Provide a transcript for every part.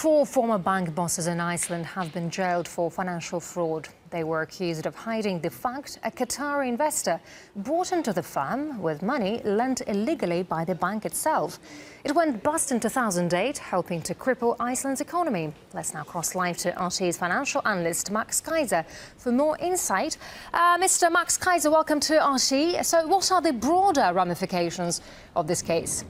Four former bank bosses in Iceland have been jailed for financial fraud. They were accused of hiding the fact a Qatari investor brought into the firm with money lent illegally by the bank itself. It went bust in 2008, helping to cripple Iceland's economy. Let's now cross live to RT's financial analyst Max Kaiser for more insight. Mr. Max Kaiser, welcome to RT. So what are the broader ramifications of this case?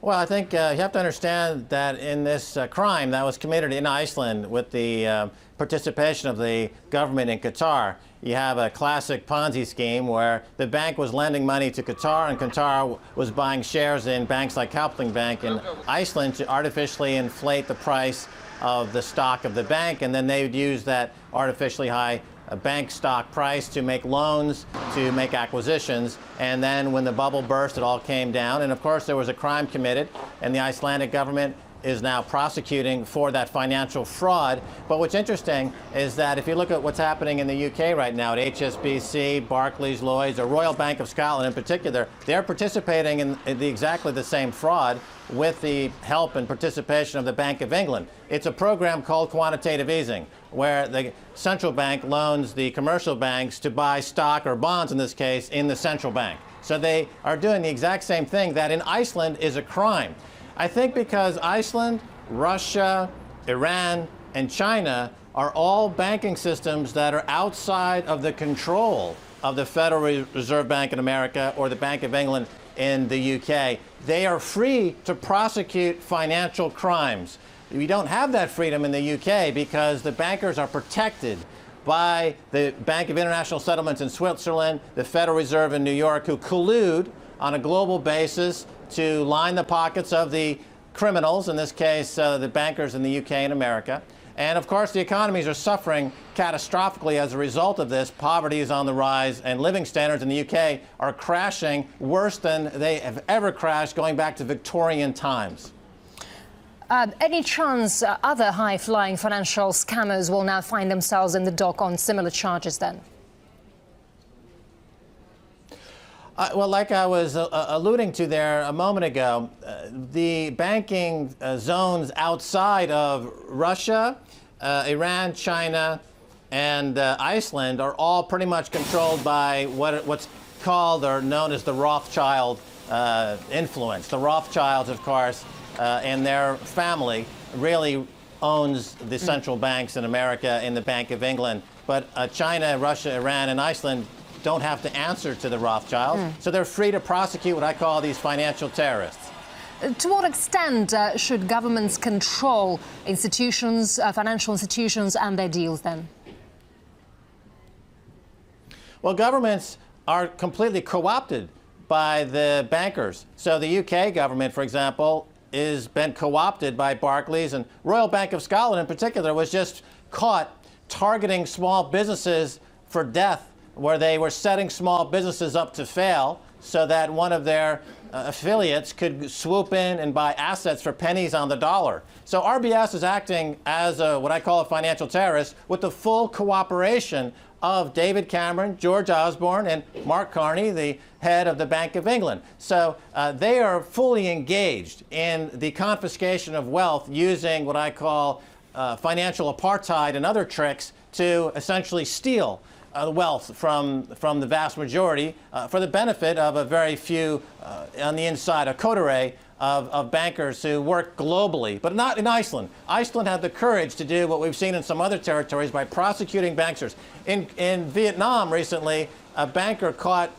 Well, I think you have to understand that in this crime that was committed in Iceland with the participation of the government in Qatar, you have a classic Ponzi scheme where the bank was lending money to Qatar and Qatar was buying shares in banks like Kaupthing Bank in Iceland to artificially inflate the price of the stock of the bank, and then they would use that artificially high bank stock price to make loans, to make acquisitions, and then when the bubble burst, it all came down. And of course, there was a crime committed, and the Icelandic government is now prosecuting for that financial fraud. But what's interesting is that if you look at what's happening in the UK right now at HSBC, Barclays, Lloyds, or Royal Bank of Scotland in particular, they're participating in exactly the same fraud with the help and participation of the Bank of England. It's a program called quantitative easing, where the central bank loans the commercial banks to buy stock or bonds, in this case, in the central bank. So they are doing the exact same thing that in Iceland is a crime. I think because Iceland, Russia, Iran, and China are all banking systems that are outside of the control of the Federal Reserve Bank in America or the Bank of England in the UK. They are free to prosecute financial crimes. We don't have that freedom in the UK because the bankers are protected by the Bank of International Settlements in Switzerland, the Federal Reserve in New York, who collude on a global basis to line the pockets of the criminals, in this case, the bankers in the UK and America. And of course, the economies are suffering catastrophically as a result of this. Poverty is on the rise, and living standards in the UK are crashing worse than they have ever crashed going back to Victorian times. Any chance other high-flying financial scammers will now find themselves in the dock on similar charges then? Well, like I was alluding to there a moment ago, the banking zones outside of Russia, Iran, China, and Iceland are all pretty much controlled by what's called or known as the Rothschild influence. The Rothschilds, of course, and their family really owns the central banks in America and the Bank of England. But China, Russia, Iran, and Iceland don't have to answer to the Rothschilds, so they're free to prosecute what I call these financial terrorists. To what extent should governments control institutions, financial institutions, and their deals then? Well, governments are completely co-opted by the bankers. So the UK government, for example, has been co-opted by Barclays, and Royal Bank of Scotland in particular was just caught targeting small businesses for death, where they were setting small businesses up to fail so that one of their affiliates could swoop in and buy assets for pennies on the dollar. So RBS is acting as what I call a financial terrorist with the full cooperation of David Cameron, George Osborne, and Mark Carney, the head of the Bank of England. So they are fully engaged in the confiscation of wealth using what I call financial apartheid and other tricks to essentially steal wealth from the vast majority for the benefit of a very few on the inside, a coterie of bankers who work globally, but not in Iceland. Iceland had the courage to do what we've seen in some other territories by prosecuting bankers. In Vietnam recently, a banker caught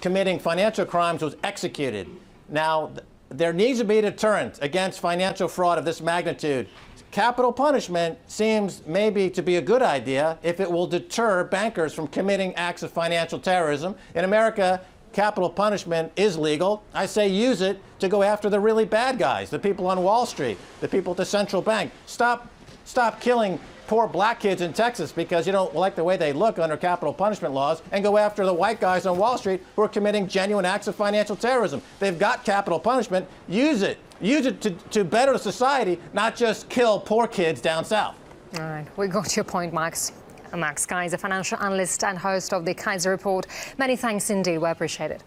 committing financial crimes was executed. Now, there needs to be a deterrent against financial fraud of this magnitude. Capital punishment seems maybe to be a good idea if it will deter bankers from committing acts of financial terrorism. In America, capital punishment is legal. I say use it to go after the really bad guys, the people on Wall Street, the people at the central bank. Stop killing poor black kids in Texas because you don't like the way they look under capital punishment laws, and go after the white guys on Wall Street who are committing genuine acts of financial terrorism. They've got capital punishment. Use it. Use it to better society, not just kill poor kids down south. All right, we got your point, Max. Max Kaiser, financial analyst and host of the Kaiser Report. Many thanks indeed. We appreciate it.